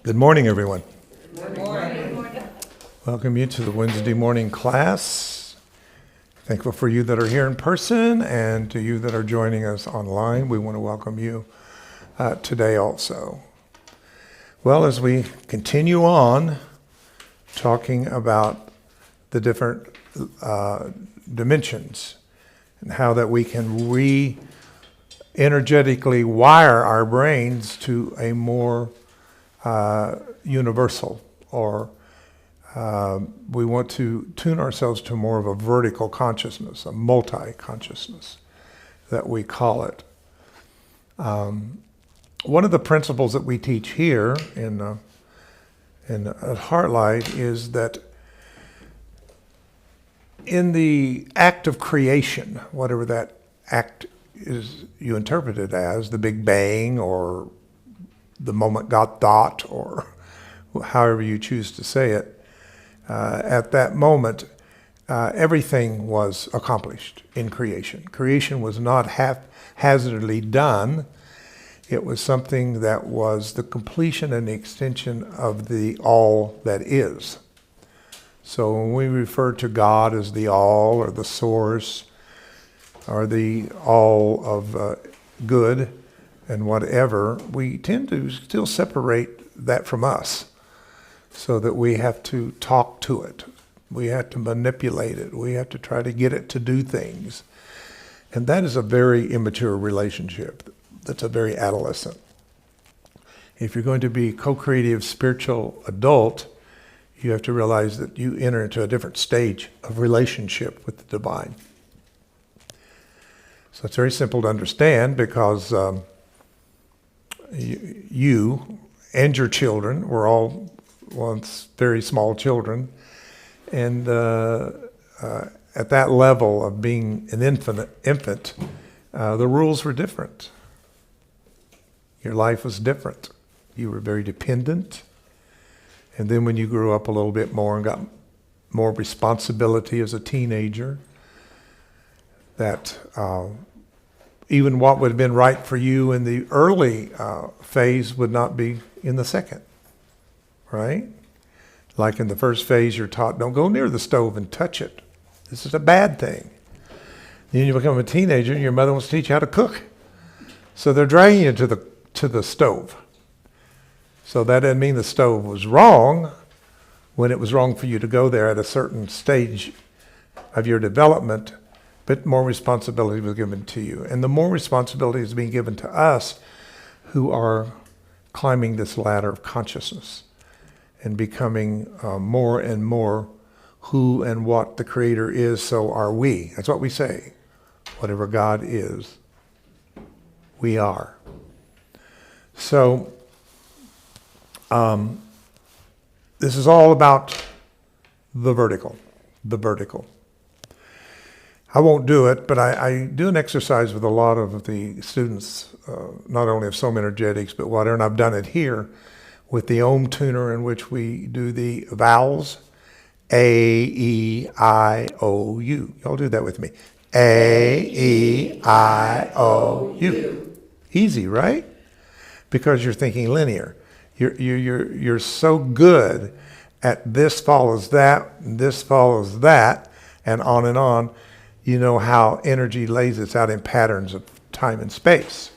Good morning, everyone. Good morning. Welcome you to the Wednesday morning class. Thankful for you that are here in person, and to you that are joining us online. We want to welcome you today also. Well, as we continue on talking about the different dimensions and how that we can energetically wire our brains to a more universal, or we want to tune ourselves to more of a vertical consciousness, a multi-consciousness that we call it. One of the principles that we teach here at HeartLight is that in the act of creation, whatever that act is you interpret it as, the Big Bang or the moment God thought, or however you choose to say it, at that moment, everything was accomplished in creation. Creation was not haphazardly done. It was something that was the completion and the extension of the all that is. So when we refer to God as the all, or the source, or the all of good and whatever, we tend to still separate that from us, so that we have to talk to it. We have to manipulate it. We have to try to get it to do things. And that is a very immature relationship. That's a very adolescent. If you're going to be co-creative spiritual adult, you have to realize that you enter into a different stage of relationship with the divine. So it's very simple to understand, because you and your children were all once very small children, and at that level of being an infant, the rules were different. Your life was different. You were very dependent. And then when you grew up a little bit more and got more responsibility as a teenager, that even what would have been right for you in the early phase would not be in the second, right? Like in the first phase, you're taught, don't go near the stove and touch it. This is a bad thing. Then you become a teenager, and your mother wants to teach you how to cook. So they're dragging you to the stove. So that doesn't mean the stove was wrong when it was wrong for you to go there at a certain stage of your development, but more responsibility was given to you. And the more responsibility is being given to us who are climbing this ladder of consciousness and becoming more and more who and what the Creator is, so are we. That's what we say. Whatever God is, we are. So this is all about the vertical. I won't do it, but I do an exercise with a lot of the students, not only of Som Energetics, but whatever, and I've done it here with the Om tuner, in which we do the vowels, A, E, I, O, U. Y'all do that with me. A, E, I, O, U. Easy, right? Because you're thinking linear. You're so good at this follows that, and this follows that, and on, you know how energy lays itself out in patterns of time and space.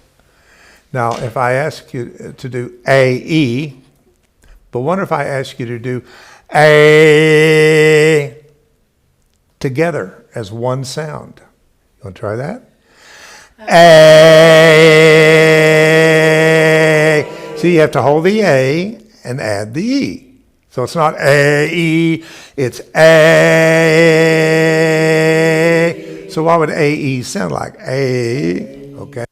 Now, if I ask you to do A-E, but what if I ask you to do A together as one sound? You want to try that? A. So you have to hold the A and add the E. So it's not A-E, it's A. So what would A-E sound like? A, okay.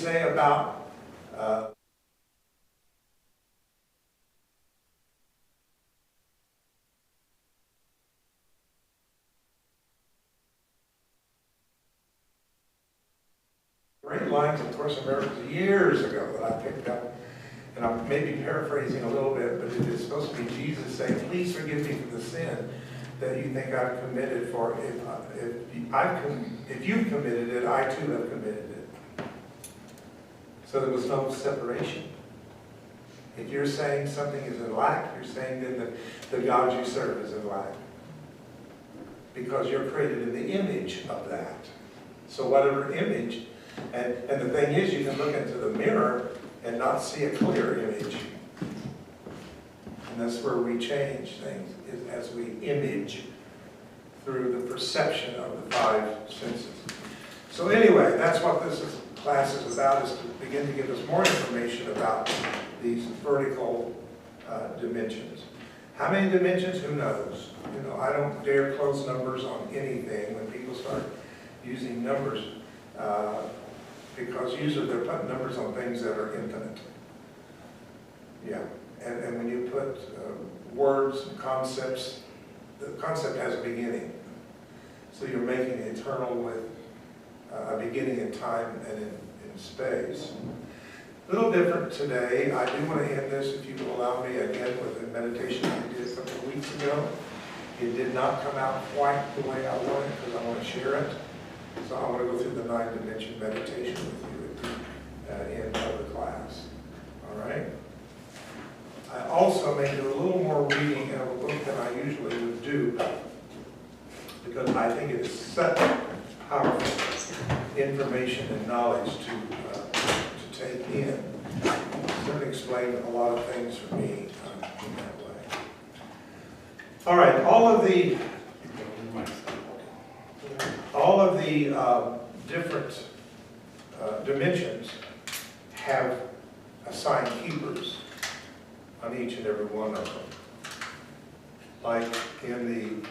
say about great lines of Course in Miracles years ago that I picked up, and I'm maybe paraphrasing a little bit, but it is supposed to be Jesus saying, please forgive me for the sin that you think I've committed, for if you've committed it, I too have committed it. So there was no separation. If you're saying something is in lack, you're saying then that the God you serve is in lack. Because you're created in the image of that. So whatever image, and the thing is, you can look into the mirror and not see a clear image. And that's where we change things, is as we image through the perception of the five senses. So anyway, that's what class is about, is to begin to give us more information about these vertical dimensions. How many dimensions? Who knows? You know, I don't dare close numbers on anything when people start using numbers, because usually they're putting numbers on things that are infinite. Yeah, and when you put words and concepts, the concept has a beginning. So you're making it eternal with a beginning in time and in space. A little different today. I do want to end this, if you will allow me, again with a meditation I did a couple of weeks ago. It did not come out quite the way I wanted, because I want to share it. So I want to go through the 9-dimension meditation with you at the end of the class. All right? I also may do a little more reading of a book than I usually would do, because I think it is such powerful information and knowledge to take in. It's going to explain a lot of things for me in that way. All right, all of the different dimensions have assigned keepers on each and every one of them. Like in the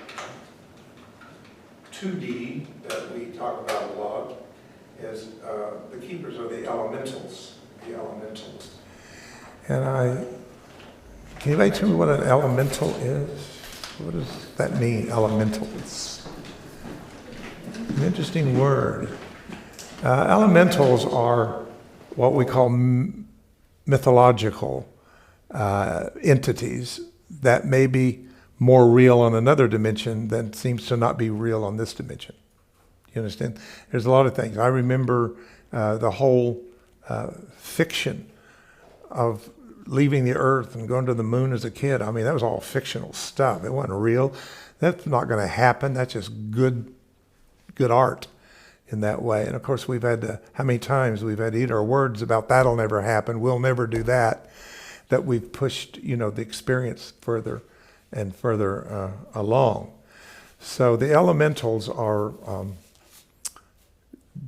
2D that we talk about a lot, is the keepers are the elementals. The elementals. And can anybody tell me what an elemental is? What does that mean, elementals? An interesting word. Elementals are what we call mythological entities that may be more real on another dimension than seems to not be real on this dimension. You understand? There's a lot of things. I remember the whole fiction of leaving the earth and going to the moon as a kid. I mean, that was all fictional stuff. It wasn't real. That's not going to happen. That's just good art in that way. And of course, we've had to, how many times we've had to eat our words about that'll never happen, we'll never do that, that we've pushed, the experience further and further along. So the elementals are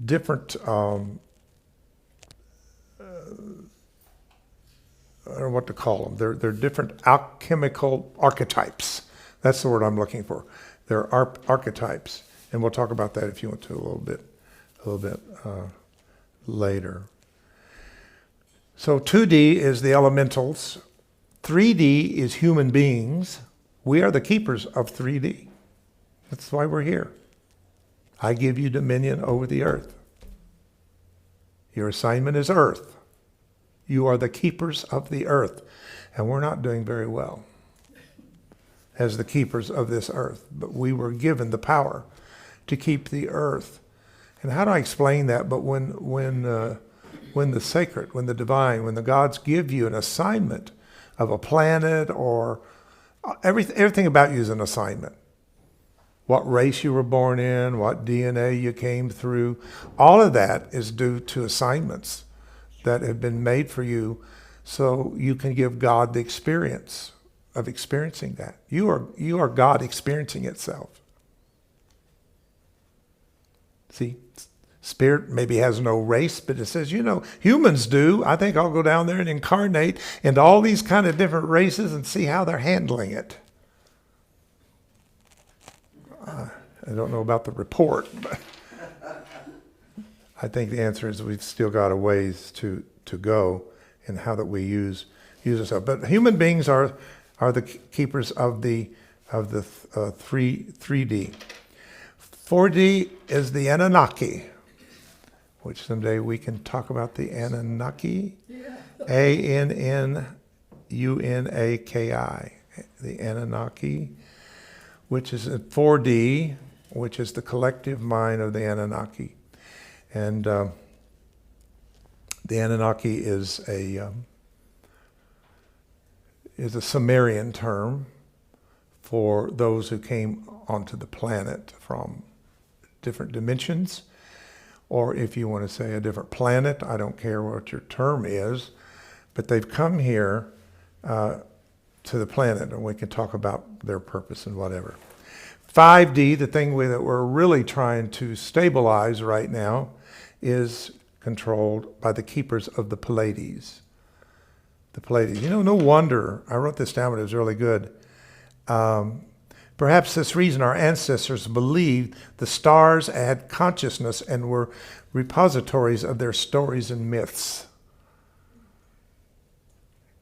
different, I don't know what to call them. They're different alchemical archetypes. That's the word I'm looking for. They're archetypes. And we'll talk about that if you want to a little bit later. So 2D is the elementals. 3D is human beings. We are the keepers of 3D. That's why we're here. I give you dominion over the earth. Your assignment is earth. You are the keepers of the earth. And we're not doing very well as the keepers of this earth. But we were given the power to keep the earth. And how do I explain that? But when the sacred, when the divine, when the gods give you an assignment of a planet, or everything about you is an assignment. What race you were born in, what DNA you came through, all of that is due to assignments that have been made for you, so you can give God the experience of experiencing that. You are God experiencing itself. See, spirit maybe has no race, but it says, humans do. I think I'll go down there and incarnate into all these kind of different races and see how they're handling it. I don't know about the report, but I think the answer is we've still got a ways to go in how that we use ourselves. But human beings are the keepers of the 3D. 4D is the Anunnaki, which someday we can talk about the Anunnaki. Yeah. Anunnaki, the Anunnaki, which is in 4D, which is the collective mind of the Anunnaki. And the Anunnaki is a Sumerian term for those who came onto the planet from different dimensions, or if you want to say a different planet, I don't care what your term is, but they've come here to the planet, and we can talk about their purpose and whatever. 5D, the thing that we're really trying to stabilize right now, is controlled by the keepers of the Pleiades. The Pleiades. No wonder, I wrote this down, but it was really good. Perhaps this reason our ancestors believed the stars had consciousness and were repositories of their stories and myths.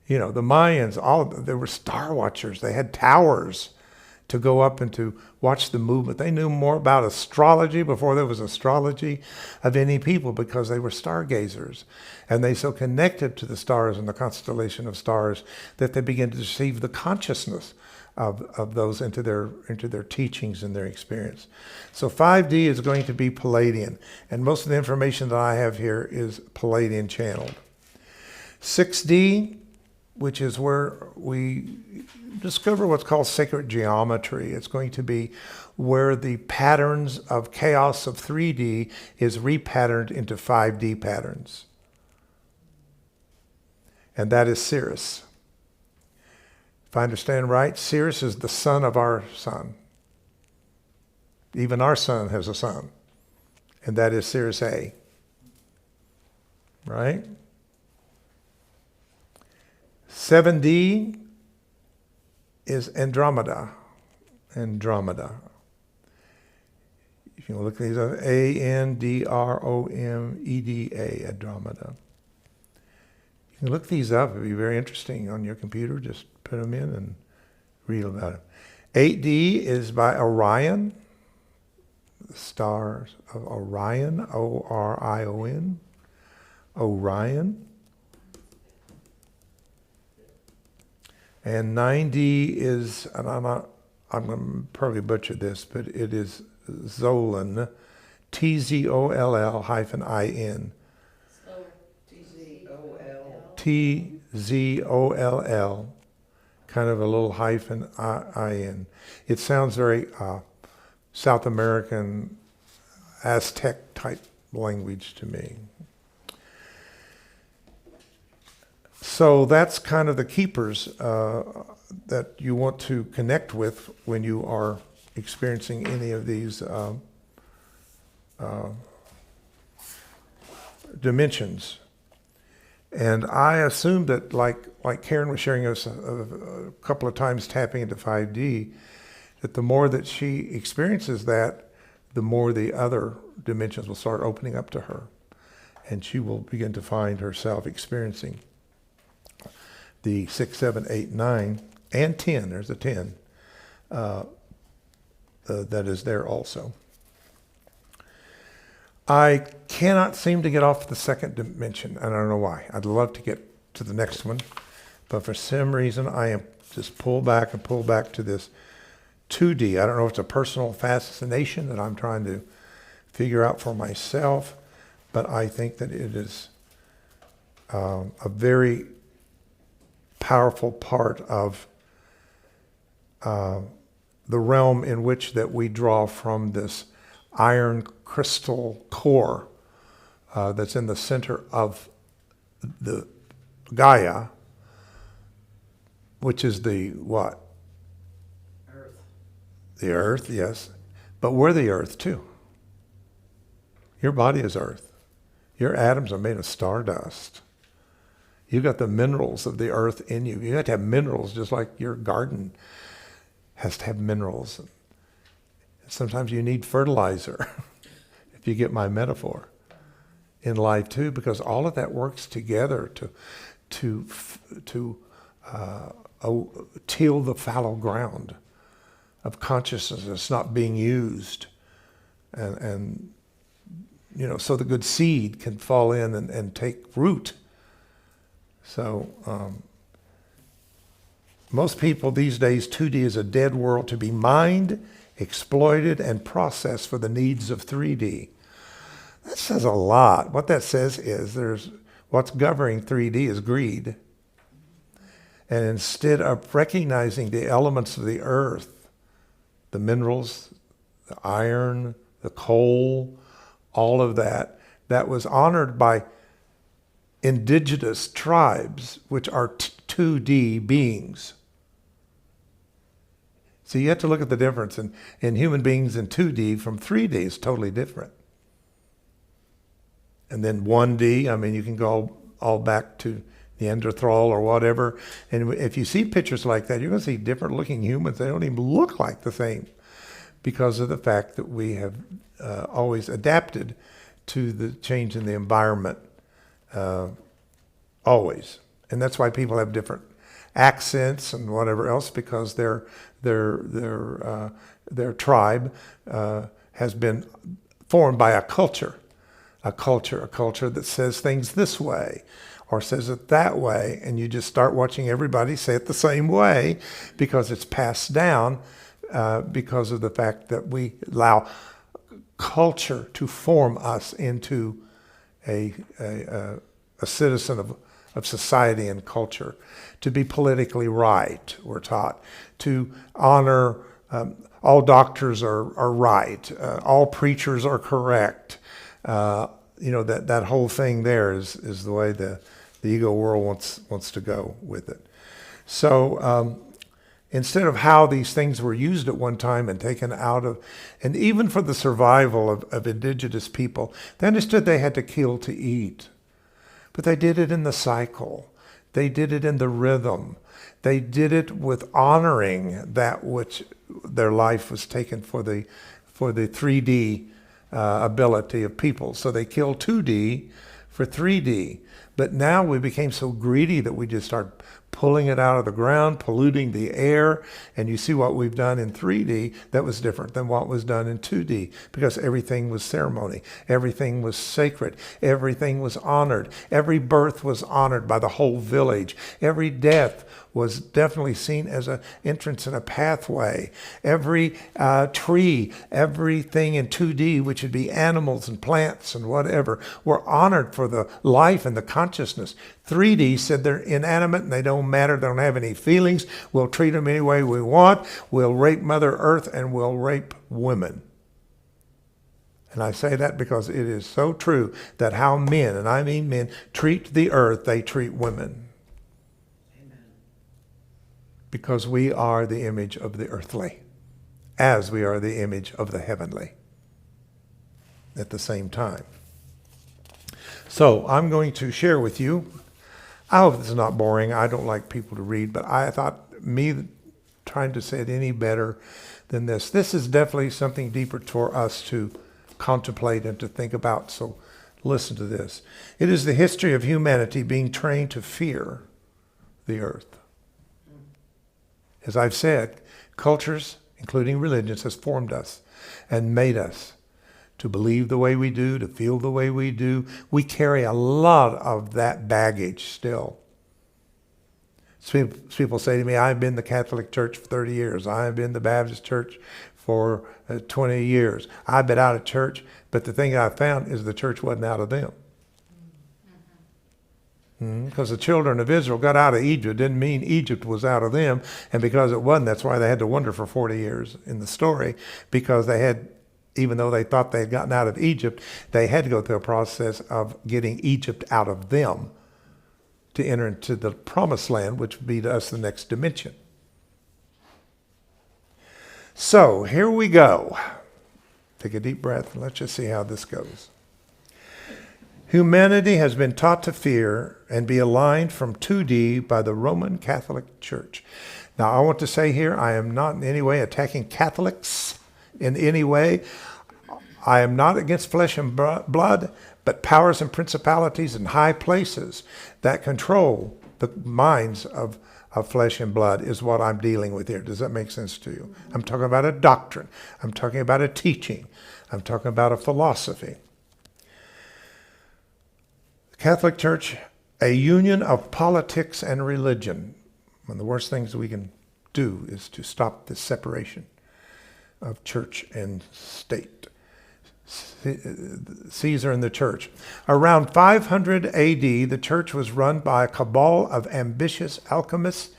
The Mayans, they were star watchers. They had towers to go up and to watch the movement. They knew more about astrology before there was astrology of any people because they were stargazers. And they so connected to the stars and the constellation of stars that they began to receive the consciousness of those into their teachings and their experience. So 5D is going to be Palladian. And most of the information that I have here is Palladian channeled. 6D, which is where we discover what's called sacred geometry. It's going to be where the patterns of chaos of 3D is repatterned into 5D patterns. And that is Sirius. If I understand right, Sirius is the son of our sun. Even our sun has a sun, and that is Sirius A. Right? 7D is Andromeda. Andromeda. If you look at these, Andromeda, Andromeda. You can look these up. It'd be very interesting on your computer. Just put them in and read about it. 8D is by Orion. The stars of Orion, Orion. Orion. And 9D is, and I'm going to probably butcher this, but it is Zollin, Tzoll-IN. Tzoll, kind of a little hyphen in. It sounds very South American, Aztec type language to me. So that's kind of the keepers that you want to connect with when you are experiencing any of these dimensions. And I assume that, like Karen was sharing us a couple of times tapping into 5D, that the more that she experiences that, the more the other dimensions will start opening up to her. And she will begin to find herself experiencing the 6, 7, 8, 9, and 10. There's a 10 that is there also. I cannot seem to get off the second dimension. I don't know why. I'd love to get to the next one. But for some reason, I am just pulled back to this 2D. I don't know if it's a personal fascination that I'm trying to figure out for myself. But I think that it is a very powerful part of the realm in which that we draw from this iron crystal core that's in the center of the Gaia, which is the what? Earth. The earth, yes. But we're the earth too. Your body is earth. Your atoms are made of stardust. You've got the minerals of the earth in you. You have to have minerals just like your garden has to have minerals. Sometimes you need fertilizer, if you get my metaphor. in life too, because all of that works together to till the fallow ground of consciousness that's not being used, and so the good seed can fall in and take root. So most people these days, 2D is a dead world to be mined, exploited, and processed for the needs of 3D. That says a lot. What that says is what's governing 3D is greed. And instead of recognizing the elements of the earth, the minerals, the iron, the coal, all of that was honored by indigenous tribes, which are 2D beings. So you have to look at the difference in human beings in 2D from 3D is totally different. And then 1D, you can go all back to Neanderthal or whatever. And if you see pictures like that, you're going to see different looking humans. They don't even look like the same because of the fact that we have always adapted to the change in the environment, always. And that's why people have different accents and whatever else, because their tribe has been formed by a culture that says things this way or says it that way, and you just start watching everybody say it the same way because it's passed down because of the fact that we allow culture to form us into a citizen of society and culture, to be politically right, we're taught, to honor all doctors are right, all preachers are correct. That whole thing there is the way the ego world wants to go with it. So instead of how these things were used at one time and taken out of, and even for the survival of indigenous people, they understood they had to kill to eat. But they did it in the cycle. They did it in the rhythm. They did it with honoring that which their life was taken for the 3D ability of people. So they killed 2D for 3D. But now we became so greedy that we just start pulling it out of the ground, polluting the air, and you see what we've done in 3D that was different than what was done in 2D, because everything was ceremony, everything was sacred, everything was honored, every birth was honored by the whole village, every death was definitely seen as an entrance and a pathway. Every tree, everything in 2D, which would be animals and plants and whatever, were honored for the life and the consciousness. 3D said they're inanimate and they don't matter, they don't have any feelings, we'll treat them any way we want, we'll rape Mother Earth and we'll rape women. And I say that because it is so true that how men, and I mean men, treat the earth, they treat women. Because we are the image of the earthly, as we are the image of the heavenly at the same time. So I'm going to share with you, I hope this is not boring, I don't like people to read, but I thought me trying to say it any better than this. This is definitely something deeper for us to contemplate and to think about, so listen to this. It is the history of humanity being trained to fear the earth. As I've said, cultures, including religions, has formed us and made us to believe the way we do, to feel the way we do. We carry a lot of that baggage still. People say to me, I've been in the Catholic Church for 30 years. I've been in the Baptist Church for 20 years. I've been out of church, but the thing I found is the church wasn't out of them. Because the children of Israel got out of Egypt didn't mean Egypt was out of them. And because it wasn't, that's why they had to wander for 40 years in the story. Because they had, even though they thought they had gotten out of Egypt, they had to go through a process of getting Egypt out of them to enter into the promised land, which would be to us the next dimension. So here we go. Take a deep breath and let's just see how this goes. Humanity has been taught to fear and be aligned from 2D by the Roman Catholic Church. Now, I want to say here, I am not in any way attacking Catholics in any way. I am not against flesh and blood, but powers and principalities in high places that control the minds of flesh and blood is what I'm dealing with here. Does that make sense to you? I'm talking about a doctrine. I'm talking about a teaching. I'm talking about a philosophy. The Catholic Church, a union of politics and religion. One of the worst things we can do is to stop this separation of church and state. Caesar and the church. Around 500 AD, the church was run by a cabal of ambitious alchemists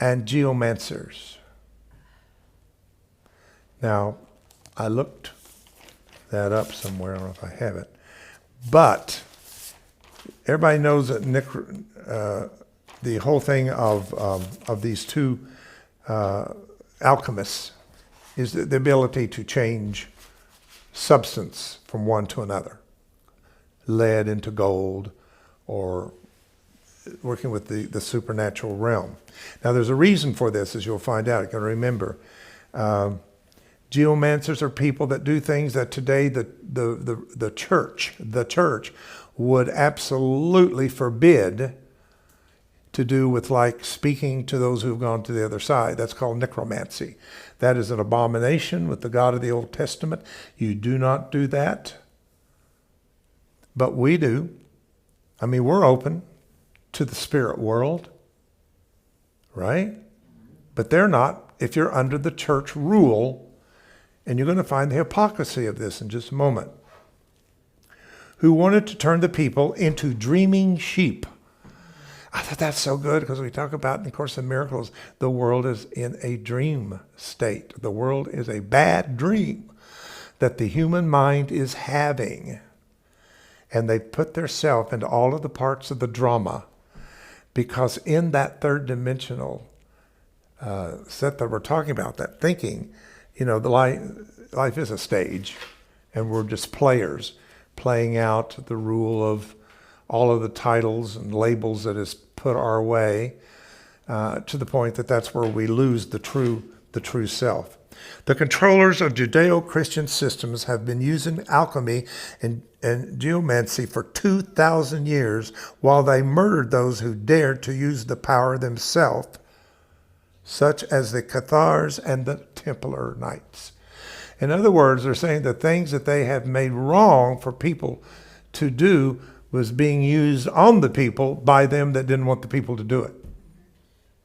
and geomancers. Now, I looked that up somewhere. I don't know if I have it. But everybody knows that the whole thing of these two alchemists is the ability to change substance from one to another, lead into gold, or working with the supernatural realm. Now, there's a reason for this, as you'll find out. You can remember, geomancers are people that do things that today the church would absolutely forbid to do, with like speaking to those who've gone to the other side. That's called necromancy. That is an abomination with the God of the Old Testament. You do not do that. But we do. I mean, we're open to the spirit world, right? But they're not if you're under the church rule, and you're going to find the hypocrisy of this in just a moment. Who wanted to turn the people into dreaming sheep. I thought that's so good, because we talk about in the Course of Miracles, the world is in a dream state. The world is a bad dream that the human mind is having. And they put their self into all of the parts of the drama, because in that third dimensional set that we're talking about, that thinking, the life is a stage, and we're just players playing out the rule of all of the titles and labels that is put our way, to the point that that's where we lose the true self. The controllers of Judeo-Christian systems have been using alchemy and geomancy for 2,000 years, while they murdered those who dared to use the power themselves, such as the Cathars and the Templar Knights. In other words, they're saying the things that they have made wrong for people to do was being used on the people by them that didn't want the people to do it.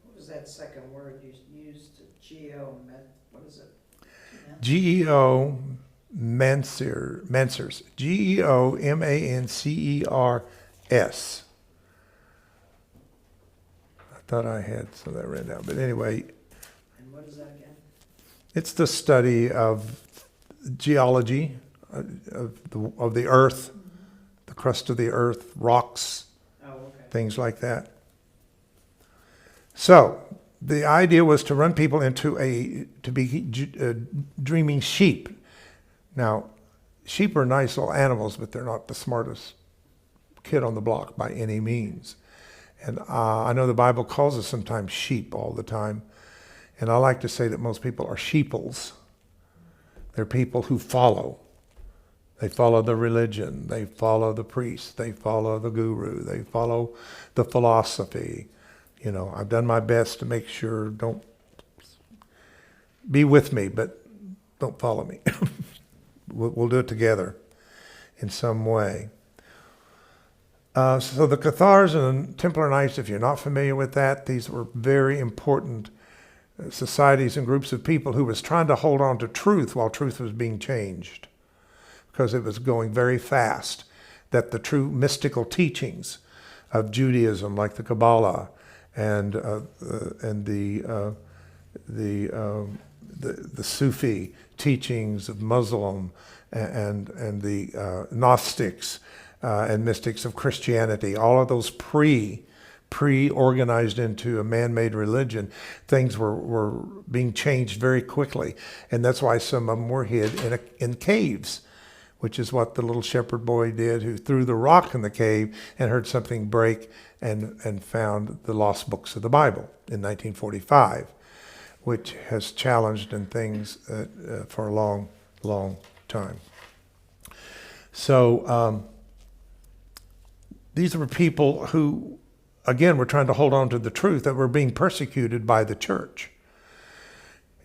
What was that second word you used? What is it? Mancers. Geomancers. I thought I had some of that written down. But anyway. And what is that again? It's the study of geology, of the earth, the crust of the earth, rocks, things like that. So the idea was to run people into to be dreaming sheep. Now, sheep are nice little animals, but they're not the smartest kid on the block by any means. And I know the Bible calls us sometimes sheep all the time. And I like to say that most people are sheeples. They're people who follow. They follow the religion. They follow the priest. They follow the guru. They follow the philosophy. I've done my best to make sure, don't be with me, but don't follow me. We'll do it together in some way. So the Cathars and the Templar Knights, if you're not familiar with that, these were very important societies and groups of people who was trying to hold on to truth while truth was being changed, because it was going very fast, that the true mystical teachings of Judaism, like the Kabbalah and the Sufi teachings of Muslim and the Gnostics and mystics of Christianity, all of those pre-organized into a man-made religion, things were being changed very quickly. And that's why some of them were hid in caves, which is what the little shepherd boy did, who threw the rock in the cave and heard something break and found the lost books of the Bible in 1945, which has challenged in things for a long, long time. So these were people who, again, were trying to hold on to the truth, that were being persecuted by the church.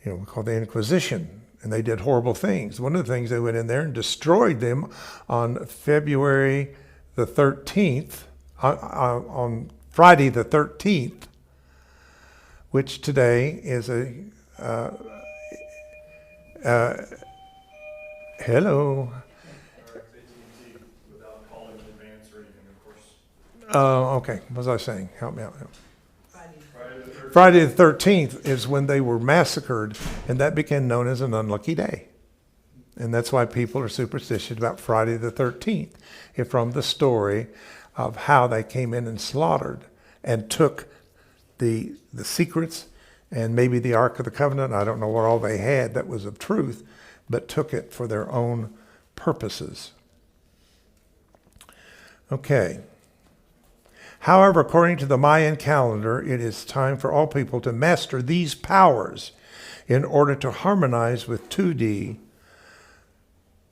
You know, we call the Inquisition, and they did horrible things. One of the things, they went in there and destroyed them on February the 13th, on Friday the 13th, which today is a, hello. Okay, what was I saying? Help me out. Friday the 13th is when they were massacred, and that became known as an unlucky day. And that's why people are superstitious about Friday the 13th, from the story of how they came in and slaughtered and took the secrets and maybe the Ark of the Covenant. I don't know what all they had that was of truth, but took it for their own purposes. Okay. However, according to the Mayan calendar, it is time for all people to master these powers in order to harmonize with 2D,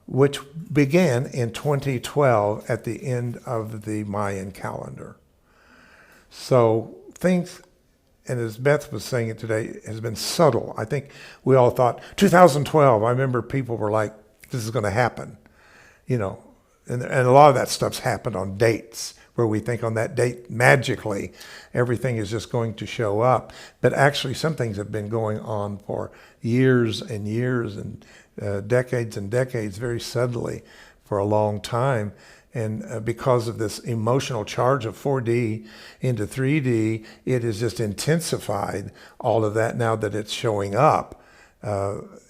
which began in 2012 at the end of the Mayan calendar. So things, and as Beth was saying it today, has been subtle. I think we all thought, 2012, I remember people were like, this is going to happen, you know, and a lot of that stuff's happened on dates, where we think on that date, magically, everything is just going to show up. But actually, some things have been going on for years and years and decades and decades, very subtly, for a long time. And because of this emotional charge of 4D into 3D, it has just intensified all of that now that it's showing up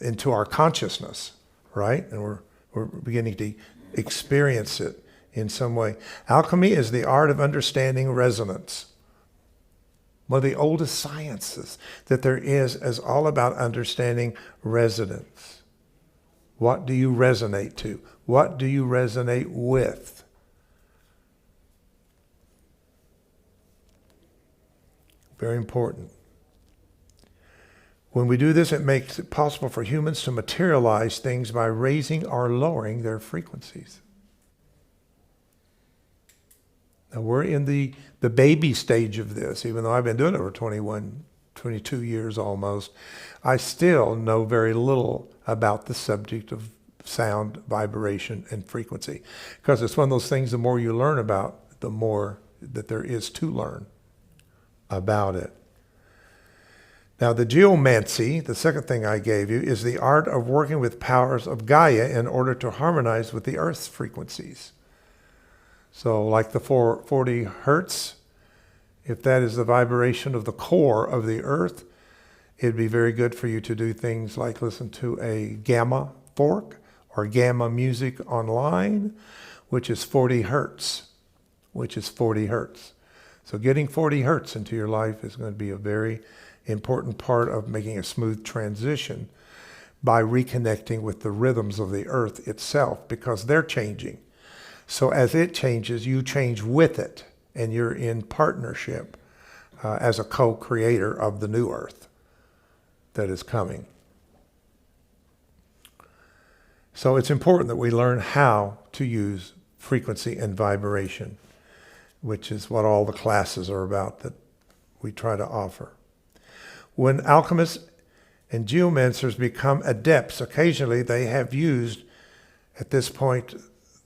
into our consciousness, right? And we're beginning to experience it in some way. Alchemy is the art of understanding resonance. One of the oldest sciences that there is all about understanding resonance. What do you resonate to? What do you resonate with? Very important. When we do this, it makes it possible for humans to materialize things by raising or lowering their frequencies. Now, we're in the baby stage of this. Even though I've been doing it for 21, 22 years almost, I still know very little about the subject of sound, vibration, and frequency. Because it's one of those things, the more you learn about, the more that there is to learn about it. Now, the geomancy, the second thing I gave you, is the art of working with powers of Gaia in order to harmonize with the Earth's frequencies. So like the 440 hertz, if that is the vibration of the core of the earth, it'd be very good for you to do things like listen to a gamma fork or gamma music online, which is 40 hertz, So getting 40 hertz into your life is going to be a very important part of making a smooth transition by reconnecting with the rhythms of the earth itself, because they're changing. So as it changes, you change with it, and you're in partnership as a co-creator of the new earth that is coming. So it's important that we learn how to use frequency and vibration, which is what all the classes are about that we try to offer. When alchemists and geomancers become adepts, occasionally they have used, at this point,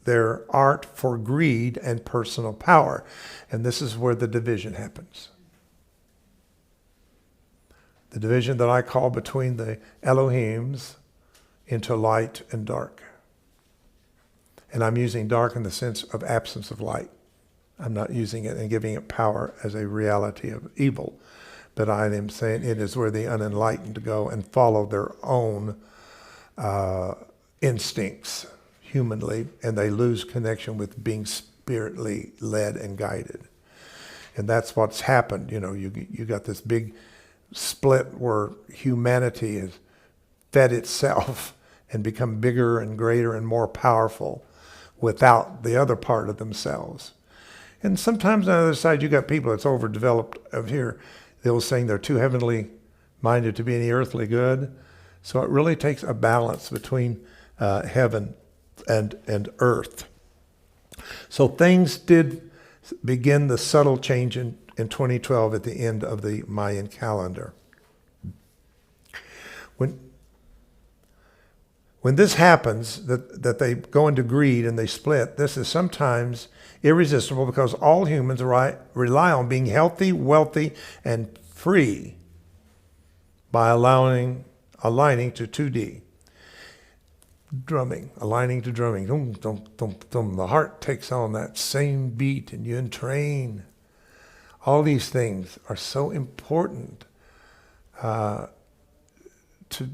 their art for greed and personal power. And this is where the division happens. The division that I call between the Elohims into light and dark. And I'm using dark in the sense of absence of light. I'm not using it and giving it power as a reality of evil. But I am saying it is where the unenlightened go and follow their own instincts humanly, and they lose connection with being spiritly led and guided. And that's what's happened. You know, you got this big split where humanity has fed itself and become bigger and greater and more powerful without the other part of themselves. And sometimes on the other side, you got people that's overdeveloped of here. They'll saying they're too heavenly minded to be any earthly good. So it really takes a balance between heaven and earth. So things did begin the subtle change in 2012 at the end of the Mayan calendar. When this happens, that they go into greed and they split, this is sometimes irresistible because all humans rely on being healthy, wealthy, and free by aligning to 2D. Drumming, aligning to drumming. Dum, dum, dum, dum. The heart takes on that same beat and you entrain. All these things are so important to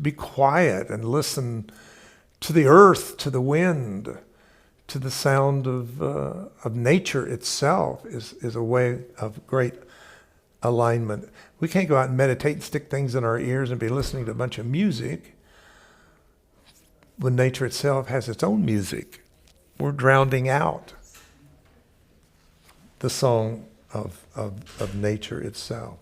be quiet and listen to the earth, to the wind, to the sound of nature itself is a way of great alignment. We can't go out and meditate and stick things in our ears and be listening to a bunch of music when nature itself has its own music. We're drowning out the song of nature itself.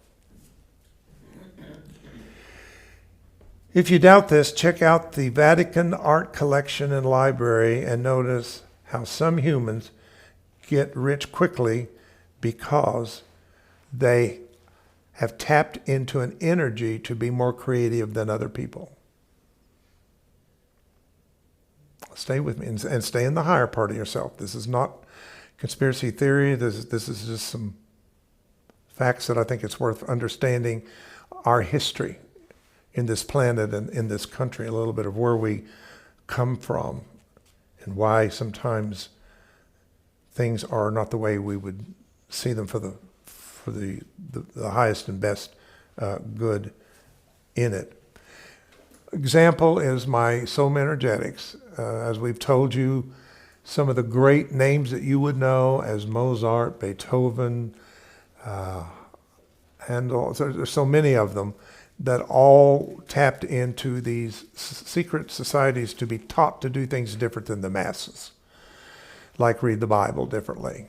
If you doubt this, check out the Vatican Art Collection and Library and notice how some humans get rich quickly because they have tapped into an energy to be more creative than other people. Stay with me and stay in the higher part of yourself. This is not conspiracy theory. This is just some facts that I think it's worth understanding our history in this planet and in this country, a little bit of where we come from and why sometimes things are not the way we would see them for the highest and best good in it. Example is my Soul Energetics. As we've told you, some of the great names that you would know as Mozart, Beethoven, Handel, there's so many of them that all tapped into these secret societies to be taught to do things different than the masses, like read the Bible differently.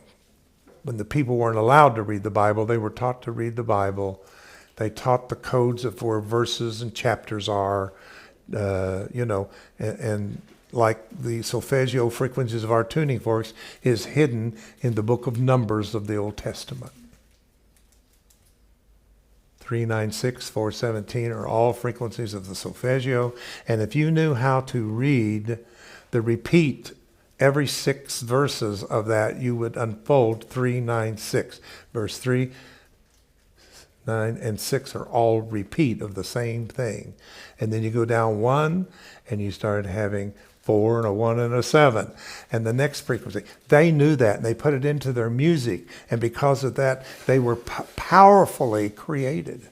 When the people weren't allowed to read the Bible, they were taught to read the Bible. They taught the codes of where verses and chapters are, and like the solfeggio frequencies of our tuning forks is hidden in the book of Numbers of the Old Testament. 396, 417 are all frequencies of the solfeggio. And if you knew how to read the repeat every 6 verses of that, you would unfold 396. Verse 3, 9, and 6 are all repeat of the same thing. And then you go down 1 and you start having 4 and a 1 and a 7. And the next frequency. They knew that and they put it into their music. And because of that, they were powerfully created.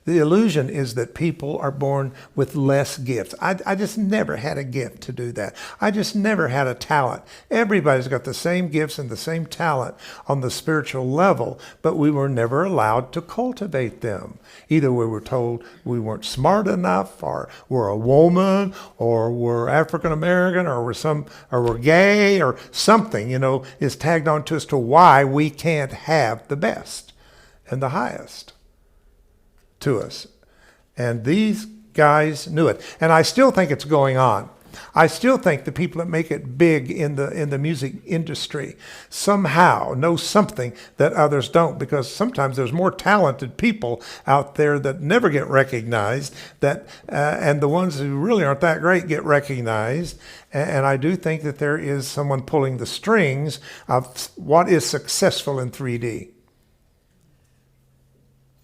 The illusion is that people are born with less gifts. I just never had a gift to do that. I just never had a talent. Everybody's got the same gifts and the same talent on the spiritual level, but we were never allowed to cultivate them. Either we were told we weren't smart enough, or we're a woman, or we're African American, or we're gay, or something, is tagged on to us to why we can't have the best and the highest to us. And these guys knew it. And I still think it's going on. I still think the people that make it big in the music industry somehow know something that others don't, because sometimes there's more talented people out there that never get recognized, and the ones who really aren't that great get recognized. And I do think that there is someone pulling the strings of what is successful in 3D.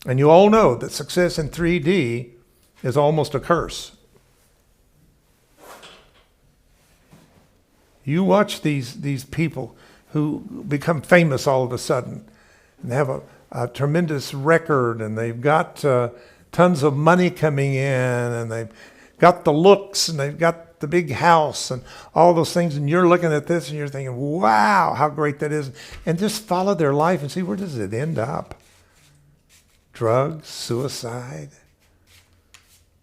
And you all know that success in 3D is almost a curse. You watch these people who become famous all of a sudden and have a tremendous record, and they've got tons of money coming in, and they've got the looks, and they've got the big house and all those things, and you're looking at this and you're thinking, wow, how great that is. And just follow their life and see, where does it end up? Drugs, suicide,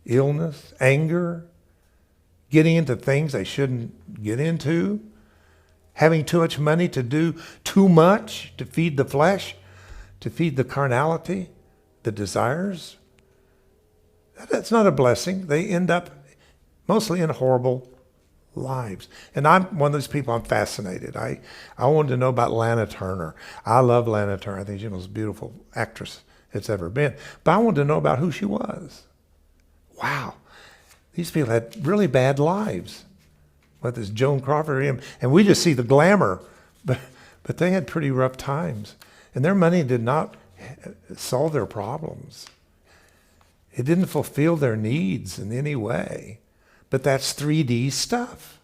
illness, anger, getting into things they shouldn't get into, having too much money to do too much to feed the flesh, to feed the carnality, the desires. That's not a blessing. They end up mostly in horrible lives. And I'm one of those people, I'm fascinated. I wanted to know about Lana Turner. I love Lana Turner. I think she's the most beautiful actress it's ever been. But I wanted to know about who she was. Wow. These people had really bad lives. Whether it's Joan Crawford or him. And we just see the glamour. But they had pretty rough times. And their money did not solve their problems. It didn't fulfill their needs in any way. But that's 3D stuff.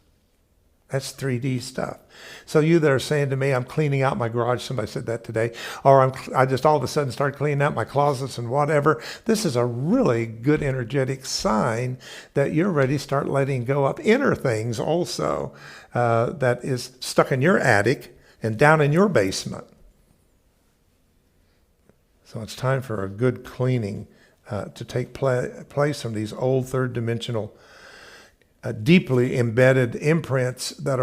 That's 3D stuff. So you that are saying to me, I'm cleaning out my garage, somebody said that today, or I just all of a sudden start cleaning out my closets and whatever, this is a really good energetic sign that you're ready to start letting go of inner things also that is stuck in your attic and down in your basement. So it's time for a good cleaning to take place from these old third dimensional deeply embedded imprints that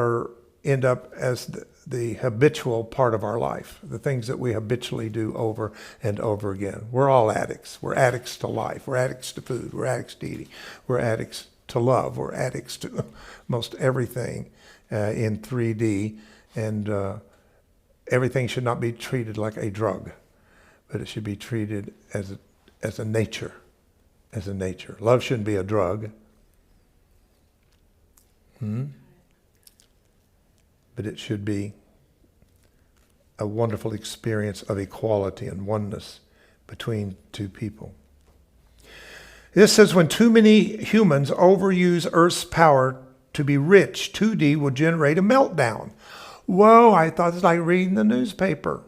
end up as the habitual part of our life, the things that we habitually do over and over again. We're all addicts. We're addicts to life. We're addicts to food. We're addicts to eating. We're addicts to love. We're addicts to most everything in 3D. And everything should not be treated like a drug, but it should be treated as a nature, as a nature. Love shouldn't be a drug. But it should be a wonderful experience of equality and oneness between two people. This says when too many humans overuse Earth's power to be rich, 2D will generate a meltdown. Whoa, I thought it was like reading the newspaper.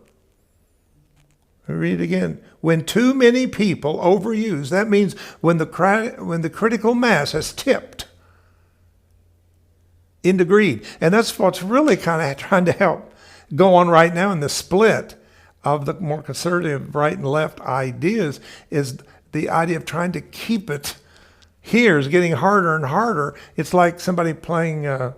Read it again. When too many people overuse, that means when the critical mass has tipped into greed. And that's what's really kind of trying to help go on right now in the split of the more conservative right and left ideas is the idea of trying to keep it here is getting harder and harder. It's like somebody playing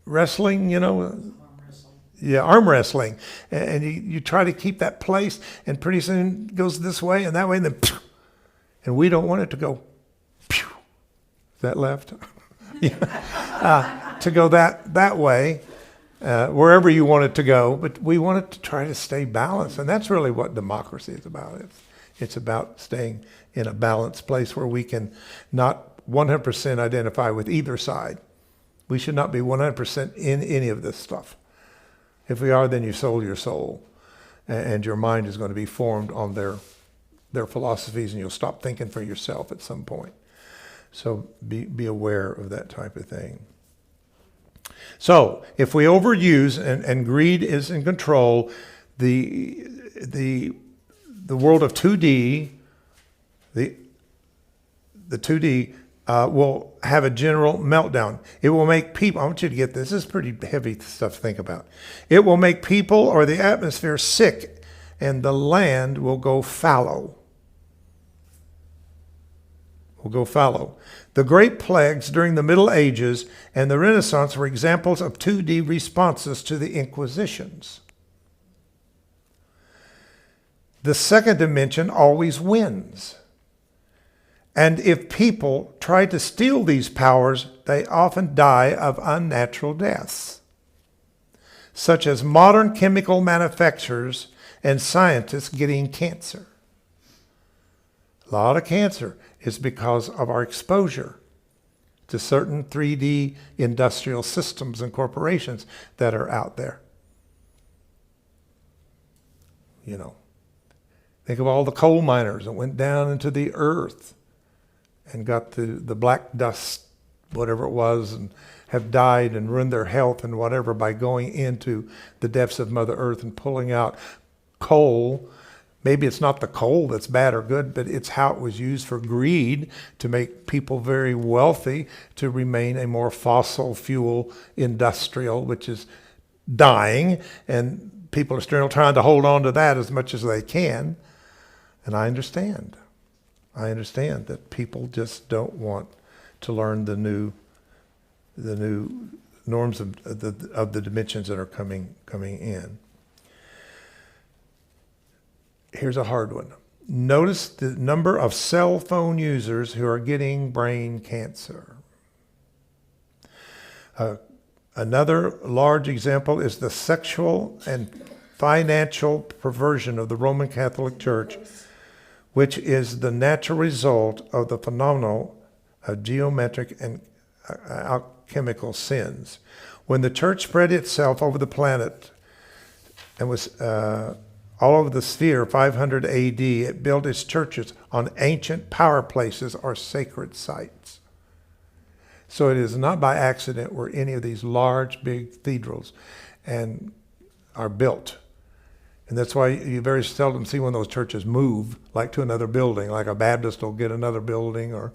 wrestling, you know. Arm wrestling. Yeah, arm wrestling. And you try to keep that place and pretty soon it goes this way and that way and then and we don't want it to go is that left? Yeah. To go that way, wherever you want it to go, but we want it to try to stay balanced, and that's really what democracy is about. It's about staying in a balanced place where we can not 100% identify with either side. We should not be 100% in any of this stuff. If we are, then you sold your soul, and your mind is going to be formed on their philosophies, and you'll stop thinking for yourself at some point. So be aware of that type of thing. So if we overuse and greed is in control, the world of 2D, the 2D will have a general meltdown. It will make people, I want you to get this, this is pretty heavy stuff to think about. It will make people or the atmosphere sick, and the land will go fallow. The great plagues during the Middle Ages and the Renaissance were examples of 2D responses to the Inquisitions. The second dimension always wins. And if people try to steal these powers, they often die of unnatural deaths, such as modern chemical manufacturers and scientists getting cancer. A lot of cancer is because of our exposure to certain 3D industrial systems and corporations that are out there. You know, think of all the coal miners that went down into the earth and got the black dust, whatever it was, and have died and ruined their health and whatever by going into the depths of Mother Earth and pulling out coal. Maybe it's not the coal that's bad or good, but it's how it was used for greed to make people very wealthy to remain a more fossil fuel industrial, which is dying, and people are still trying to hold on to that as much as they can. And I understand. I understand that people just don't want to learn the new norms of the dimensions that are coming in. Here's a hard one. Notice the number of cell phone users who are getting brain cancer. Another large example is the sexual and financial perversion of the Roman Catholic Church, which is the natural result of the phenomenon of geometric and alchemical sins. When the church spread itself over the planet and was all over the sphere, 500 AD, it built its churches on ancient power places or sacred sites. So it is not by accident where any of these large, big cathedrals are built. And that's why you very seldom see one of those churches move like to another building, like a Baptist will get another building, or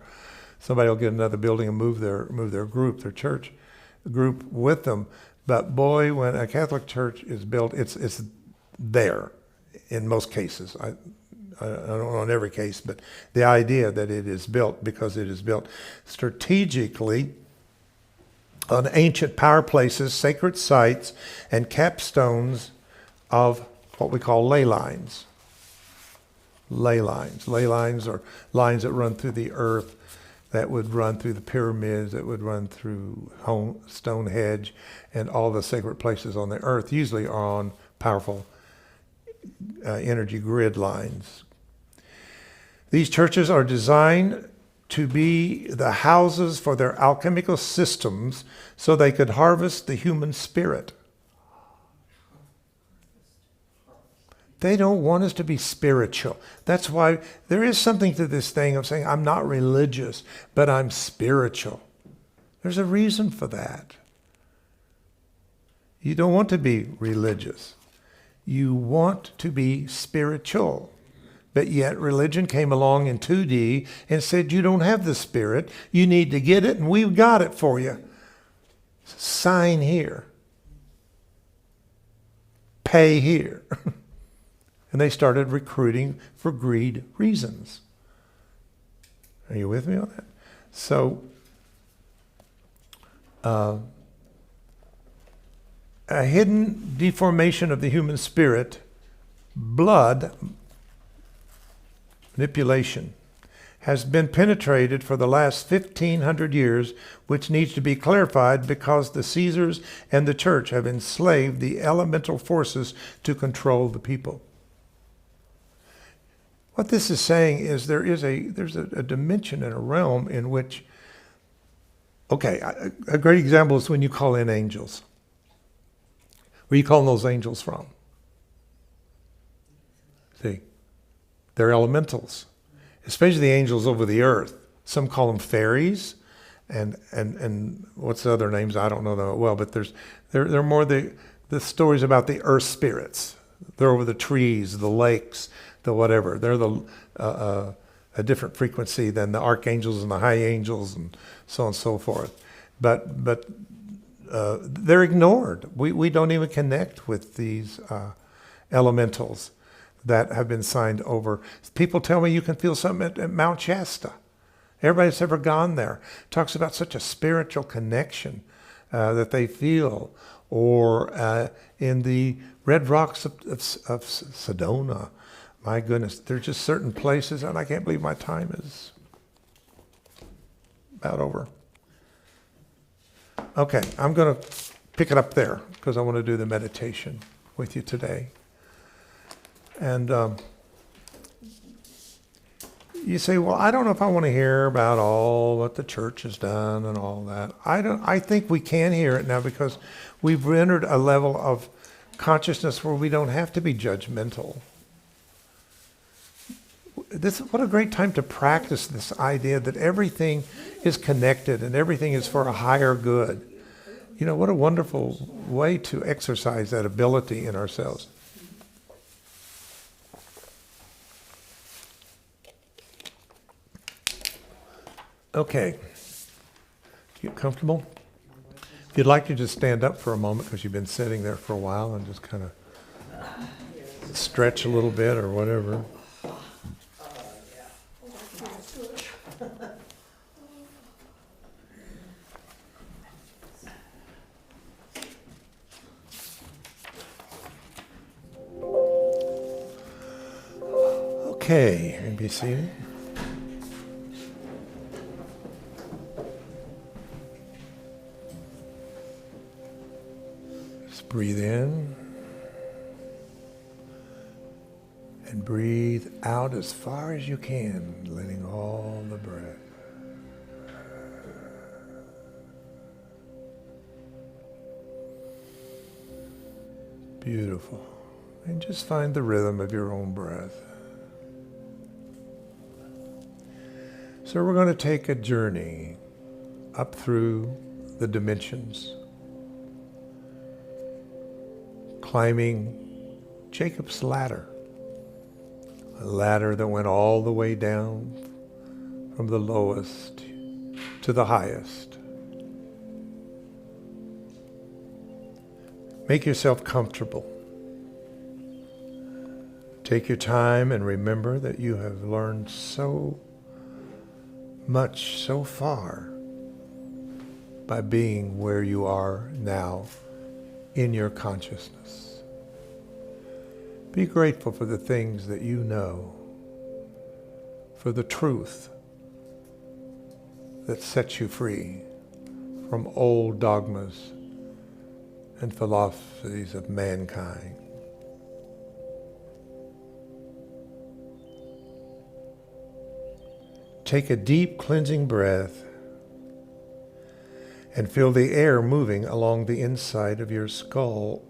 somebody will get another building and move their group, their church group with them. But boy, when a Catholic church is built, it's there in most cases. I don't know in every case, but the idea that it is built because it is built strategically on ancient power places, sacred sites, and capstones of what we call ley lines. Ley lines. Ley lines are lines that run through the earth, that would run through the pyramids, that would run through Stonehenge, and all the sacred places on the earth usually are on powerful energy grid lines. These churches are designed to be the houses for their alchemical systems so they could harvest the human spirit. They don't want us to be spiritual. That's why there is something to this thing of saying, I'm not religious, but I'm spiritual. There's a reason for that. You don't want to be religious. You want to be spiritual. But yet religion came along in 2D and said, you don't have the Spirit. You need to get it, and we've got it for you. Sign here. Pay here. And they started recruiting for greed reasons. Are you with me on that? So, a hidden deformation of the human spirit, blood manipulation, has been penetrated for the last 1,500 years, which needs to be clarified because the Caesars and the church have enslaved the elemental forces to control the people. What this is saying is there's a dimension and a realm in which, okay, a great example is when you call in angels. Where are you calling those angels from? See, they're elementals, especially the angels over the earth. Some call them fairies, and what's the other names? I don't know them well, but they're more the stories about the earth spirits. They're over the trees, the lakes, the whatever. They're a different frequency than the archangels and the high angels and so on and so forth. But they're ignored. We don't even connect with these elementals that have been signed over. People tell me you can feel something at Mount Shasta. Everybody that's ever gone there talks about such a spiritual connection that they feel. Or in the red rocks of Sedona. My goodness, there's just certain places, and I can't believe my time is about over. Okay, I'm going to pick it up there because I want to do the meditation with you today. And you say, well, I don't know if I want to hear about all what the church has done and all that. I think we can hear it now because we've entered a level of consciousness where we don't have to be judgmental. What a great time to practice this idea that everything is connected and everything is for a higher good. You know, what a wonderful way to exercise that ability in ourselves. Okay. Get comfortable? If you'd like to just stand up for a moment because you've been sitting there for a while and just kind of stretch a little bit or whatever. Okay, and be seated. Just breathe in and breathe out as far as you can, letting all the breath. Beautiful. And just find the rhythm of your own breath. So we're going to take a journey up through the dimensions, climbing Jacob's ladder, a ladder that went all the way down from the lowest to the highest. Make yourself comfortable. Take your time and remember that you have learned so much so far by being where you are now in your consciousness. Be grateful for the things that you know, for the truth that sets you free from old dogmas and philosophies of mankind. Take a deep cleansing breath and feel the air moving along the inside of your skull,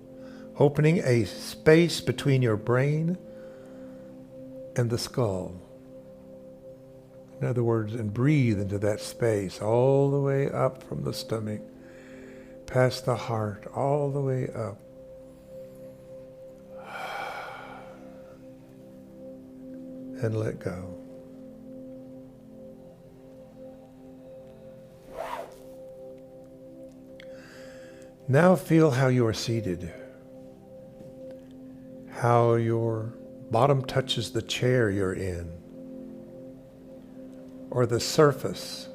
opening a space between your brain and the skull. In other words, and breathe into that space all the way up from the stomach, past the heart, all the way up. And let go. Now feel how you are seated, how your bottom touches the chair you're in, or the surface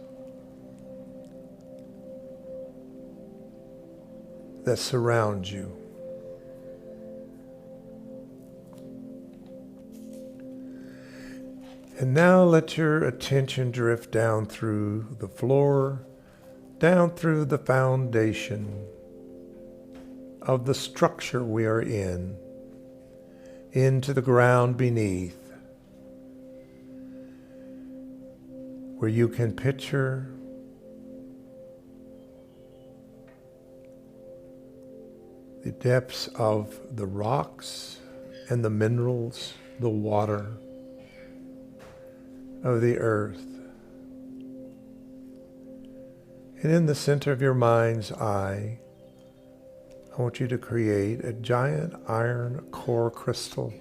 that surrounds you. And now let your attention drift down through the floor, down through the foundation of the structure we are in, into the ground beneath, where you can picture the depths of the rocks and the minerals, the water of the earth. And in the center of your mind's eye, I want you to create a giant iron core crystal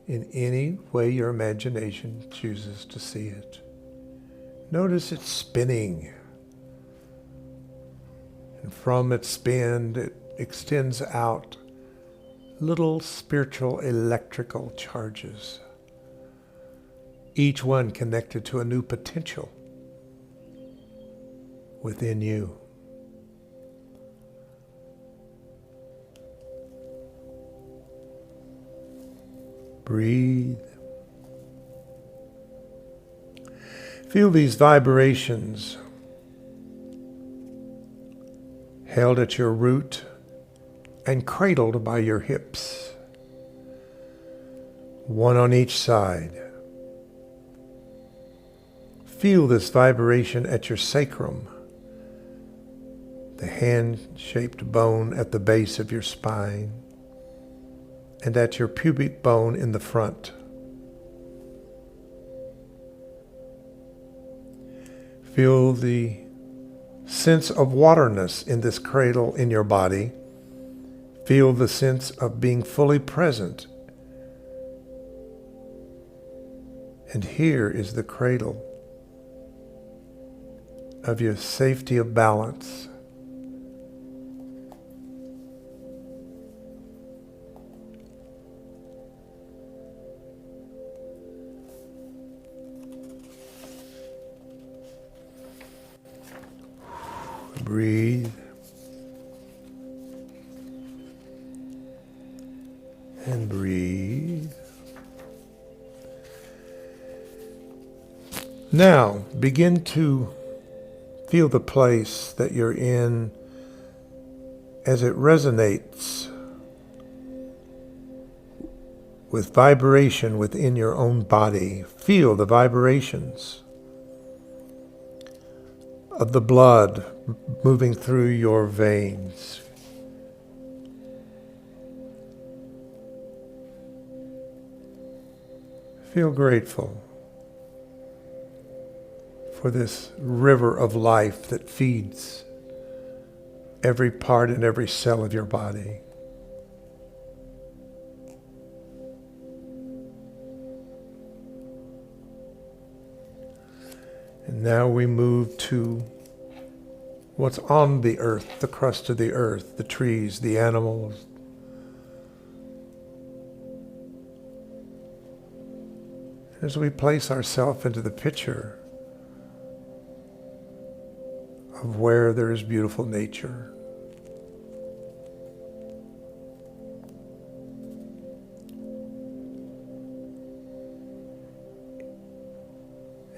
in any way your imagination chooses to see it. Notice it spinning. And from its spin, it extends out little spiritual electrical charges, each one connected to a new potential within you. Breathe. Feel these vibrations held at your root and cradled by your hips, one on each side. Feel this vibration at your sacrum, the hand-shaped bone at the base of your spine, and at your pubic bone in the front. Feel the sense of waterness in this cradle in your body. Feel the sense of being fully present. And here is the cradle of your safety of balance. Breathe. And breathe. Now, begin to feel the place that you're in as it resonates with vibration within your own body. Feel the vibrations of the blood moving through your veins. Feel grateful for this river of life that feeds every part and every cell of your body. And now we move to what's on the earth, the crust of the earth, the trees, the animals. As we place ourselves into the picture of where there is beautiful nature.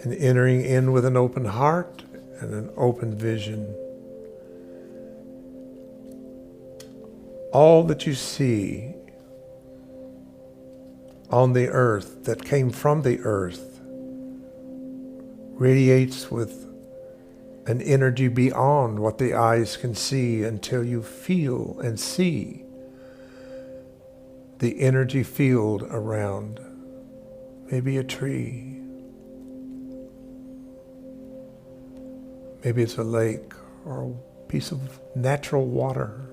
And entering in with an open heart and an open vision. All that you see on the earth that came from the earth radiates with an energy beyond what the eyes can see until you feel and see the energy field around maybe a tree. Maybe it's a lake or a piece of natural water.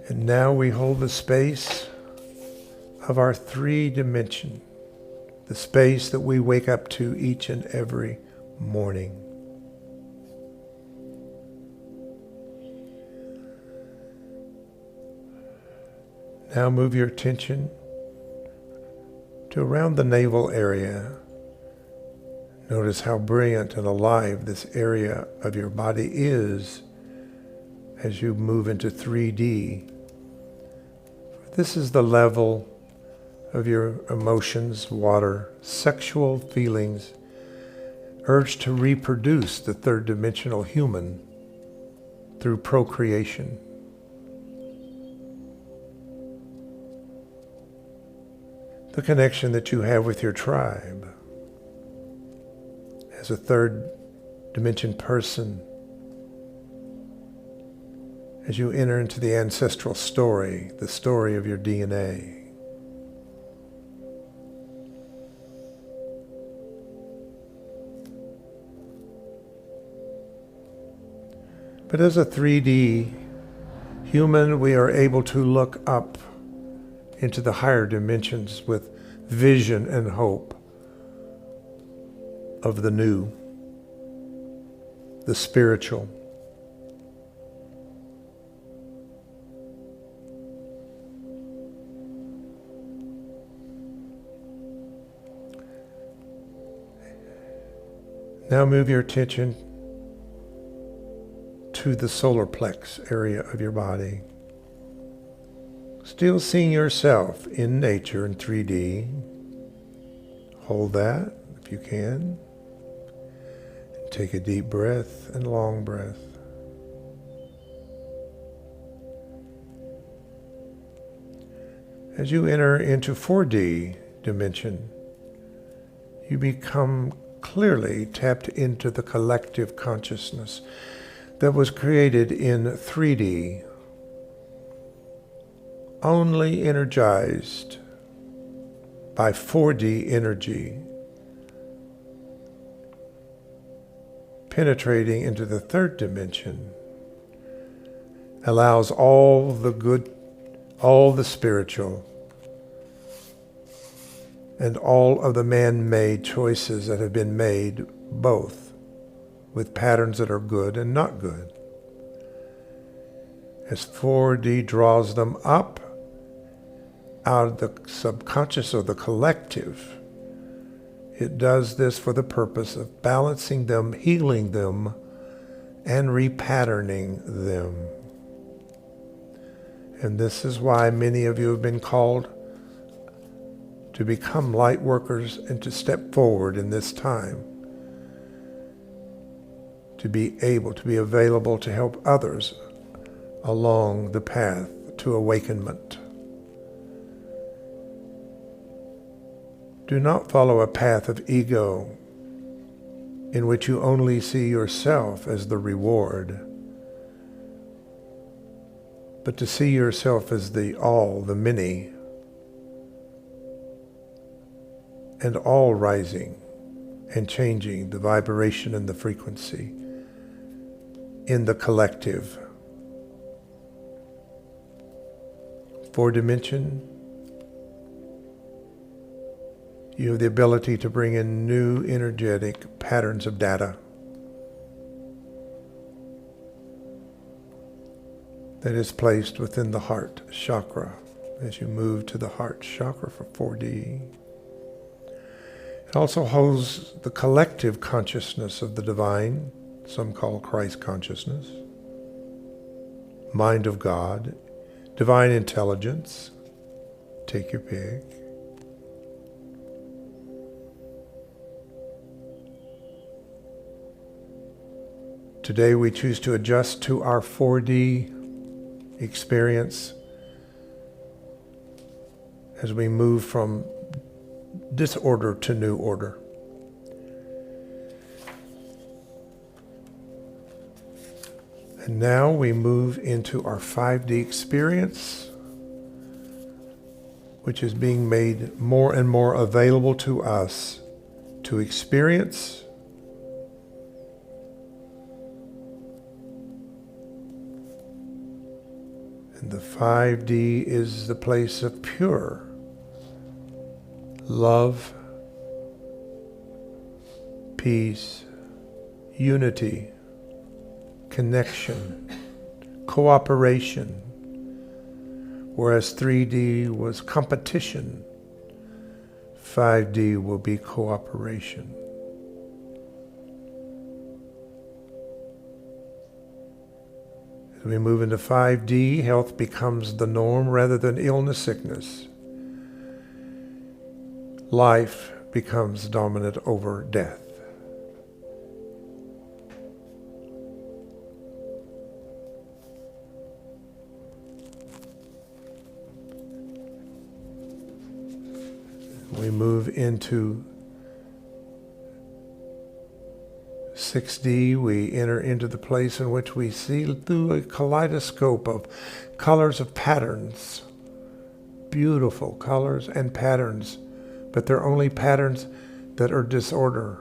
And now we hold the space of our 3 dimension, the space that we wake up to each and every morning. Now move your attention to around the navel area. Notice how brilliant and alive this area of your body is as you move into 3D. This is the level of your emotions, water, sexual feelings, urge to reproduce the 3rd dimensional human through procreation. The connection that you have with your tribe as a 3rd dimension person, as you enter into the ancestral story, the story of your DNA. But as a 3D human, we are able to look up into the higher dimensions with vision and hope of the new, the spiritual. Now move your attention to the solar plex area of your body. Still seeing yourself in nature in 3D. Hold that if you can. Take a deep breath and long breath. As you enter into 4D dimension, you become clearly tapped into the collective consciousness that was created in 3D, only energized by 4D energy, penetrating into the 3rd dimension, allows all the good, all the spiritual, and all of the man-made choices that have been made, both with patterns that are good and not good. As 4D draws them up out of the subconscious or the collective, it does this for the purpose of balancing them, healing them, and repatterning them. And this is why many of you have been called to become light workers and to step forward in this time, to be able to be available to help others along the path to awakenment. Do not follow a path of ego in which you only see yourself as the reward, but to see yourself as the all, the many, and all rising and changing the vibration and the frequency in the collective. Fourth dimension, you have the ability to bring in new energetic patterns of data that is placed within the heart chakra as you move to the heart chakra for 4D. It also holds the collective consciousness of the divine, some call Christ consciousness, mind of God, divine intelligence, take your pick. Today we choose to adjust to our 4D experience as we move from disorder to new order. And now we move into our 5D experience, which is being made more and more available to us to experience. And the 5D is the place of pure love, peace, unity, connection, cooperation. Whereas 3D was competition, 5D will be cooperation. As we move into 5D, health becomes the norm rather than illness, sickness. Life becomes dominant over death. We move into 6D, we enter into the place in which we see through a kaleidoscope of colors of patterns, beautiful colors and patterns, but they're only patterns that are disorder.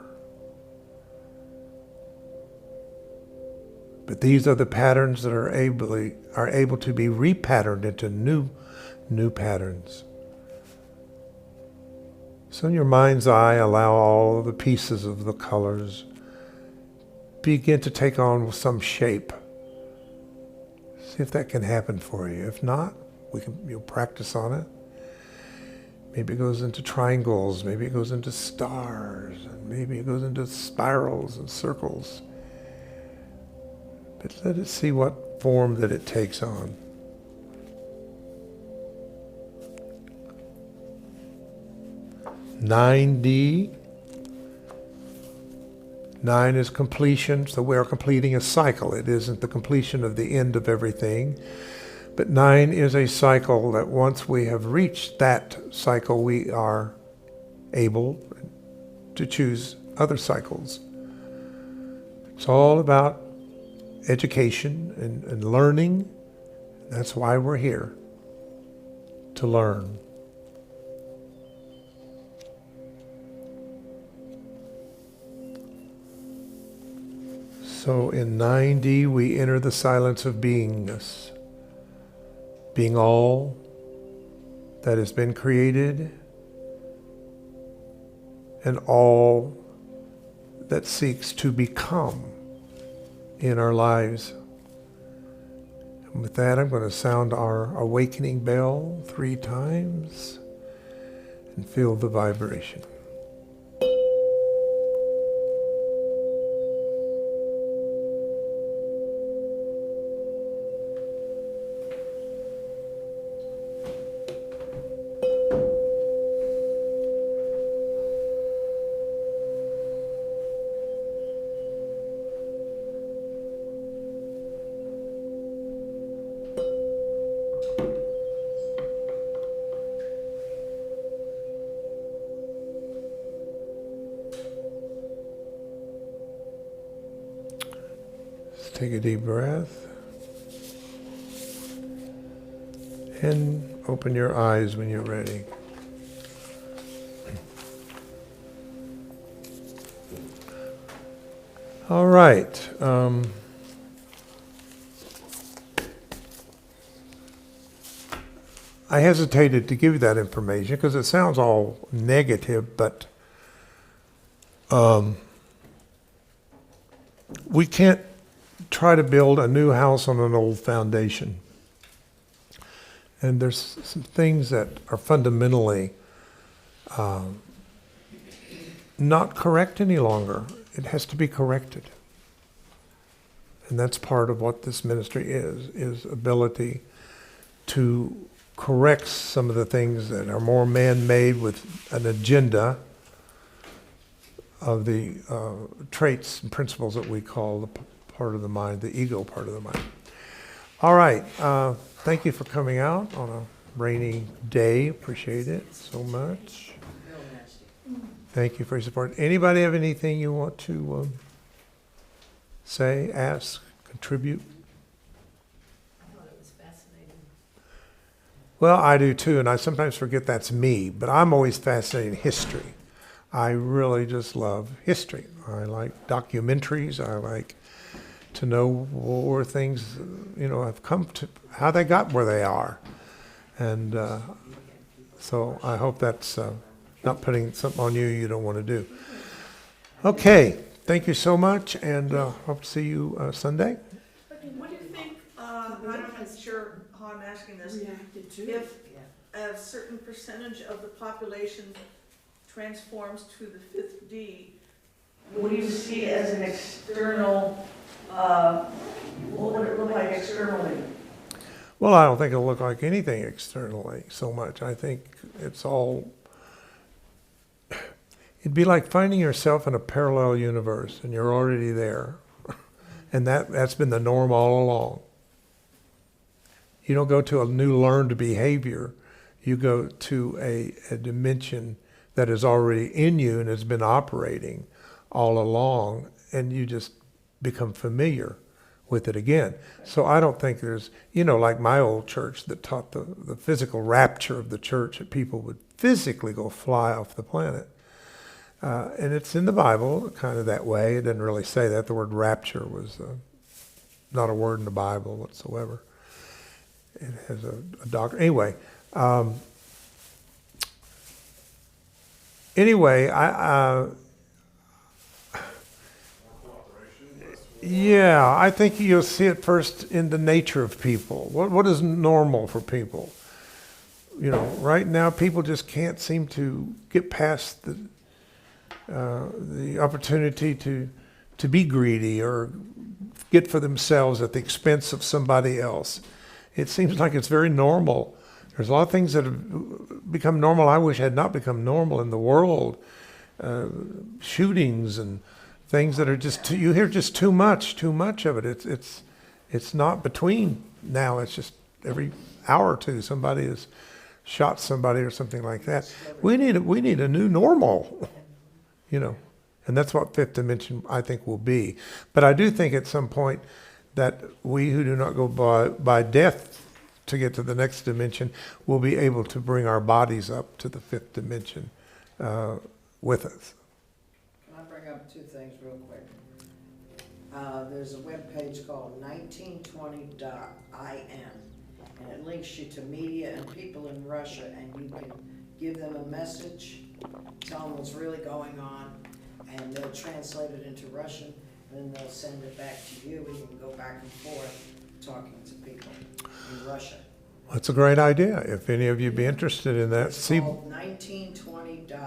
But these are the patterns that are able to be repatterned into new patterns. So in your mind's eye, allow all the pieces of the colors begin to take on some shape. See if that can happen for you. If not, you'll practice on it. Maybe it goes into triangles, maybe it goes into stars, and maybe it goes into spirals and circles. But let it see what form that it takes on. Nine D. 9 is completion, so we are completing a cycle. It isn't the completion of the end of everything. But 9 is a cycle that once we have reached that cycle, we are able to choose other cycles. It's all about education and learning. That's why we're here, to learn. So in 9D, we enter the silence of beingness. Being all that has been created and all that seeks to become in our lives. And with that, I'm going to sound our awakening bell 3 times and feel the vibration. Take a deep breath. And open your eyes when you're ready. All right. I hesitated to give you that information because it sounds all negative, but we can't try to build a new house on an old foundation. And there's some things that are fundamentally not correct any longer. It has to be corrected. And that's part of what this ministry is ability to correct some of the things that are more man-made with an agenda of the traits and principles that we call the part of the mind, the ego part of the mind. All right. Thank you for coming out on a rainy day. Appreciate it so much. Thank you for your support. Anybody have anything you want to say, ask, contribute? I thought it was fascinating. Well, I do too, and I sometimes forget that's me, but I'm always fascinated in history. I really just love history. I like documentaries. I like to know where things, have come to, how they got where they are. And so I hope that's not putting something on you don't want to do. Okay, thank you so much, and hope to see you Sunday. What do you think, I'm not sure how I'm asking this, if a certain percentage of the population transforms to the fifth D, what do you see as an external, what would it look like externally? Well, I don't think it'll look like anything externally so much. I think it's all, it'd be like finding yourself in a parallel universe and you're already there. And that's been the norm all along. You don't go to a new learned behavior. You go to a dimension that is already in you and has been operating all along, and you just become familiar with it again. So I don't think there's, like my old church that taught the physical rapture of the church, that people would physically go fly off the planet. And it's in the Bible, kind of that way. It doesn't really say that. The word rapture was not a word in the Bible whatsoever. It has a doctrine. Anyway, I think you'll see it first in the nature of people. What is normal for people? Right now people just can't seem to get past the opportunity to be greedy or get for themselves at the expense of somebody else. It seems like it's very normal. There's a lot of things that have become normal I wish had not become normal in the world. Shootings and things that are just you hear just too much of it. It's not between now. It's just every hour or two somebody has shot somebody or something like that. We need a new normal, and that's what fifth dimension I think will be. But I do think at some point that we who do not go by death to get to the next dimension will be able to bring our bodies up to the fifth dimension with us. Can I bring up two things real quick? There's a webpage called 1920.in, and it links you to media and people in Russia, and you can give them a message, tell them what's really going on, and they'll translate it into Russian, and then they'll send it back to you. We can go back and forth talking to people in Russia. That's a great idea. If any of you be interested in that, It's called 1920.in.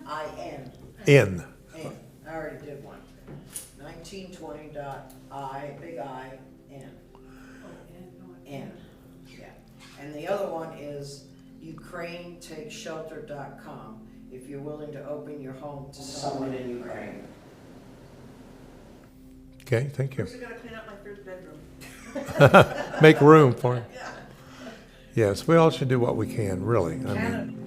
I-N. in. I already did one. 1920.in. N. Yeah. And the other one is UkraineTakeShelter.com if you're willing to open your home to someone in Ukraine. Okay, thank you. First I gotta clean out my third bedroom. Make room for it. Yeah. Yes, we all should do what we can, really. I mean,